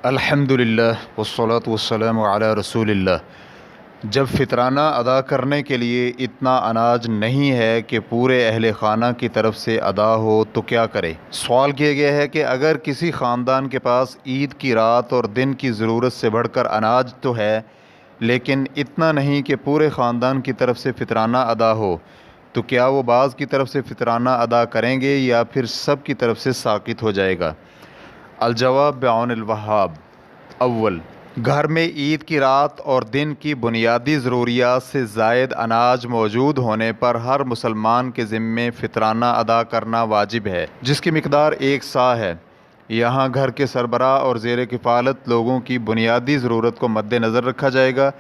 الحمدللہ والصلاة والسلام علی رسول اللہ۔ جب فطرانہ ادا کرنے کے لیے اتنا اناج نہیں ہے کہ پورے اہل خانہ کی طرف سے ادا ہو تو کیا کرے؟ سوال کیا گیا ہے کہ اگر کسی خاندان کے پاس عید کی رات اور دن کی ضرورت سے بڑھ کر اناج تو ہے، لیکن اتنا نہیں کہ پورے خاندان کی طرف سے فطرانہ ادا ہو، تو کیا وہ بعض کی طرف سے فطرانہ ادا کریں گے یا پھر سب کی طرف سے ساقط ہو جائے گا؟ الجواب بعون الوہاب۔ اول، گھر میں عید کی رات اور دن کی بنیادی ضروریات سے زائد اناج موجود ہونے پر ہر مسلمان کے ذمے فطرانہ ادا کرنا واجب ہے، جس کی مقدار 1 صاع ہے۔ یہاں گھر کے سربراہ اور زیر کفالت لوگوں کی بنیادی ضرورت کو مد نظر رکھا جائے گا،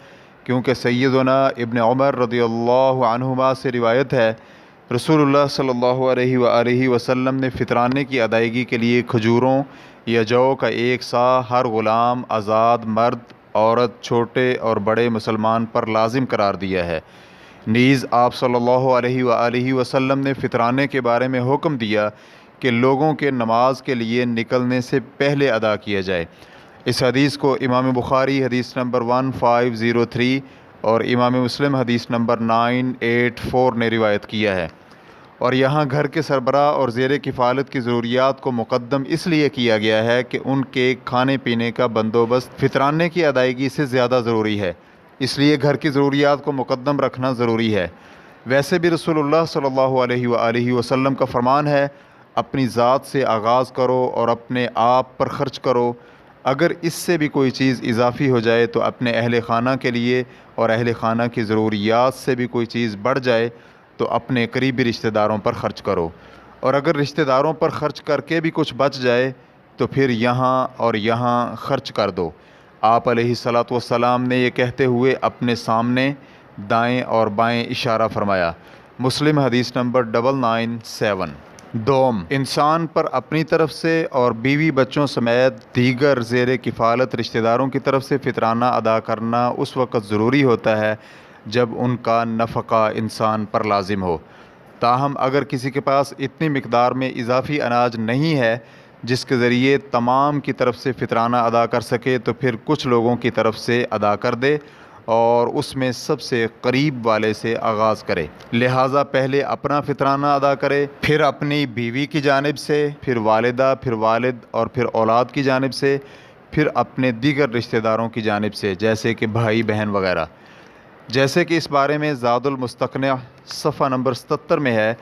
کیونکہ سیدنا ابن عمر رضی اللہ عنہما سے روایت ہے، رسول اللہ صلی اللہ علیہ وآلہ وسلم نے فطرانے کی ادائیگی کے لیے کھجوروں یا جو کا 1 صاع ہر غلام، آزاد، مرد، عورت، چھوٹے اور بڑے مسلمان پر لازم قرار دیا ہے۔ نیز آپ صلی اللہ علیہ وآلہ وسلم نے فطرانے کے بارے میں حکم دیا کہ لوگوں کے نماز کے لیے نکلنے سے پہلے ادا کیا جائے۔ اس حدیث کو امام بخاری حدیث نمبر 1503 اور امام مسلم حدیث نمبر 984 نے روایت کیا ہے۔ اور یہاں گھر کے سربراہ اور زیر کفالت کی ضروریات کو مقدم اس لیے کیا گیا ہے کہ ان کے کھانے پینے کا بندوبست فطرانے کی ادائیگی سے زیادہ ضروری ہے، اس لیے گھر کی ضروریات کو مقدم رکھنا ضروری ہے۔ ویسے بھی رسول اللہ صلی اللہ علیہ وآلہ وسلم کا فرمان ہے، اپنی ذات سے آغاز کرو اور اپنے آپ پر خرچ کرو، اگر اس سے بھی کوئی چیز اضافی ہو جائے تو اپنے اہل خانہ کے لیے، اور اہل خانہ کی ضروریات سے بھی کوئی چیز بڑھ جائے تو اپنے قریبی رشتہ داروں پر خرچ کرو، اور اگر رشتہ داروں پر خرچ کر کے بھی کچھ بچ جائے تو پھر یہاں اور یہاں خرچ کر دو۔ آپ علیہ الصلاۃ والسلام نے یہ کہتے ہوئے اپنے سامنے، دائیں اور بائیں اشارہ فرمایا۔ مسلم حدیث نمبر 997۔ دوم، انسان پر اپنی طرف سے اور بیوی بچوں سمیت دیگر زیر کفالت رشتہ داروں کی طرف سے فطرانہ ادا کرنا اس وقت ضروری ہوتا ہے جب ان کا نفقہ انسان پر لازم ہو۔ تاہم اگر کسی کے پاس اتنی مقدار میں اضافی اناج نہیں ہے جس کے ذریعے تمام کی طرف سے فطرانہ ادا کر سکے تو پھر کچھ لوگوں کی طرف سے ادا کر دے اور اس میں سب سے قریب والے سے آغاز کرے۔ لہٰذا پہلے اپنا فطرانہ ادا کرے، پھر اپنی بیوی کی جانب سے، پھر والدہ، پھر والد اور پھر اولاد کی جانب سے، پھر اپنے دیگر رشتہ داروں کی جانب سے جیسے کہ بھائی بہن وغیرہ۔ جیسے کہ اس بارے میں زاد المستقنع صفحہ نمبر 77 میں ہے،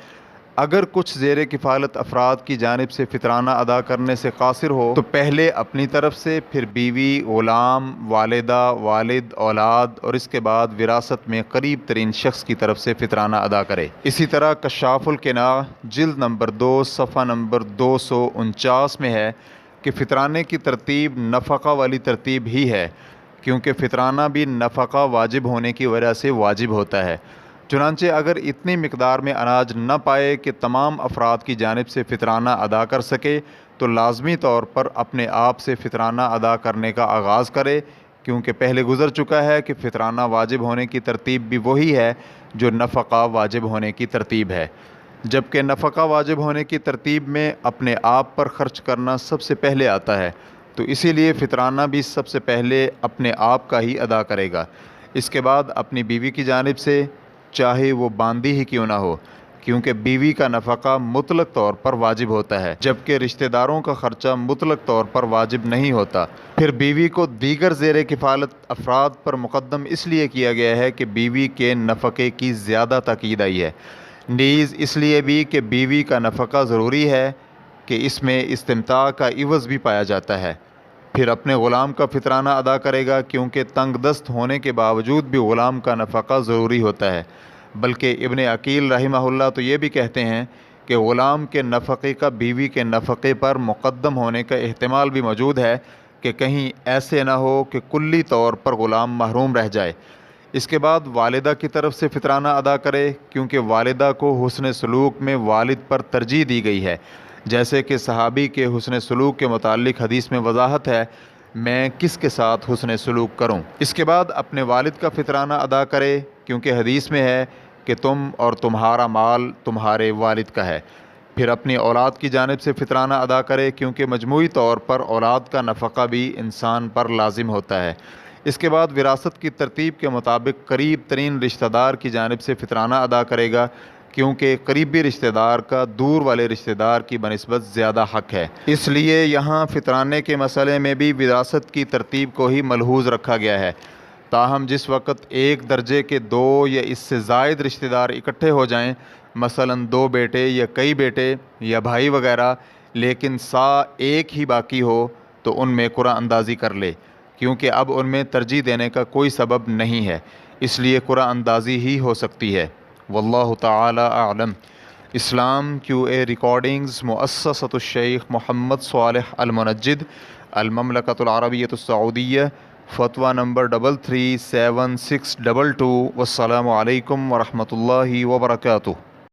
اگر کچھ زیر کفالت افراد کی جانب سے فطرانہ ادا کرنے سے قاصر ہو تو پہلے اپنی طرف سے، پھر بیوی، غلام، والدہ، والد، اولاد اور اس کے بعد وراثت میں قریب ترین شخص کی طرف سے فطرانہ ادا کرے۔ اسی طرح کشاف القناع جلد نمبر 2 صفحہ نمبر 249 میں ہے کہ فطرانے کی ترتیب نفقہ والی ترتیب ہی ہے، کیونکہ فطرانہ بھی نفقہ واجب ہونے کی وجہ سے واجب ہوتا ہے۔ چنانچہ اگر اتنی مقدار میں اناج نہ پائے کہ تمام افراد کی جانب سے فطرانہ ادا کر سکے تو لازمی طور پر اپنے آپ سے فطرانہ ادا کرنے کا آغاز کرے، کیونکہ پہلے گزر چکا ہے کہ فطرانہ واجب ہونے کی ترتیب بھی وہی ہے جو نفقہ واجب ہونے کی ترتیب ہے، جبکہ نفقہ واجب ہونے کی ترتیب میں اپنے آپ پر خرچ کرنا سب سے پہلے آتا ہے، تو اسی لیے فطرانہ بھی سب سے پہلے اپنے آپ کا ہی ادا کرے گا، اس کے بعد اپنی بیوی کی جانب سے، چاہے وہ باندھی ہی کیوں نہ ہو، کیونکہ بیوی کا نفقہ مطلق طور پر واجب ہوتا ہے جبکہ رشتہ داروں کا خرچہ مطلق طور پر واجب نہیں ہوتا۔ پھر بیوی کو دیگر زیر کفالت افراد پر مقدم اس لیے کیا گیا ہے کہ بیوی کے نفقے کی زیادہ تاکید آئی ہے، نیز اس لیے بھی کہ بیوی کا نفقہ ضروری ہے کہ اس میں استمتاع کا عوض بھی پایا جاتا ہے۔ پھر اپنے غلام کا فطرانہ ادا کرے گا، کیونکہ تنگ دست ہونے کے باوجود بھی غلام کا نفقہ ضروری ہوتا ہے، بلکہ ابن عقیل رحمہ اللہ تو یہ بھی کہتے ہیں کہ غلام کے نفقے کا بیوی کے نفقے پر مقدم ہونے کا احتمال بھی موجود ہے کہ کہیں ایسے نہ ہو کہ کلی طور پر غلام محروم رہ جائے۔ اس کے بعد والدہ کی طرف سے فطرانہ ادا کرے، کیونکہ والدہ کو حسن سلوک میں والد پر ترجیح دی گئی ہے، جیسے کہ صحابی کے حسن سلوک کے متعلق حدیث میں وضاحت ہے، میں کس کے ساتھ حسن سلوک کروں۔ اس کے بعد اپنے والد کا فطرانہ ادا کرے، کیونکہ حدیث میں ہے کہ تم اور تمہارا مال تمہارے والد کا ہے۔ پھر اپنی اولاد کی جانب سے فطرانہ ادا کرے، کیونکہ مجموعی طور پر اولاد کا نفقہ بھی انسان پر لازم ہوتا ہے۔ اس کے بعد وراثت کی ترتیب کے مطابق قریب ترین رشتہ دار کی جانب سے فطرانہ ادا کرے گا، کیونکہ قریبی رشتہ دار کا دور والے رشتہ دار کی بنسبت زیادہ حق ہے۔ اس لیے یہاں فطرانے کے مسئلے میں بھی وراثت کی ترتیب کو ہی ملحوظ رکھا گیا ہے۔ تاہم جس وقت ایک درجے کے 2 یا اس سے زائد رشتہ دار اکٹھے ہو جائیں، مثلاً 2 بیٹے یا کئی بیٹے یا بھائی وغیرہ، لیکن ایک ہی باقی ہو، تو ان میں قرعہ اندازی کر لے، کیونکہ اب ان میں ترجیح دینے کا کوئی سبب نہیں ہے، اس لیے قرعہ اندازی ہی ہو سکتی ہے۔ واللہ تعالی اعلم۔ اسلام QA ریکارڈنگز، مؤسسۃ الشیخ محمد صالح المنجد، المملکۃ العربیۃ السعودیہ، فتویٰ نمبر 33762۔ والسلام علیکم ورحمۃ اللہ وبرکاتہ۔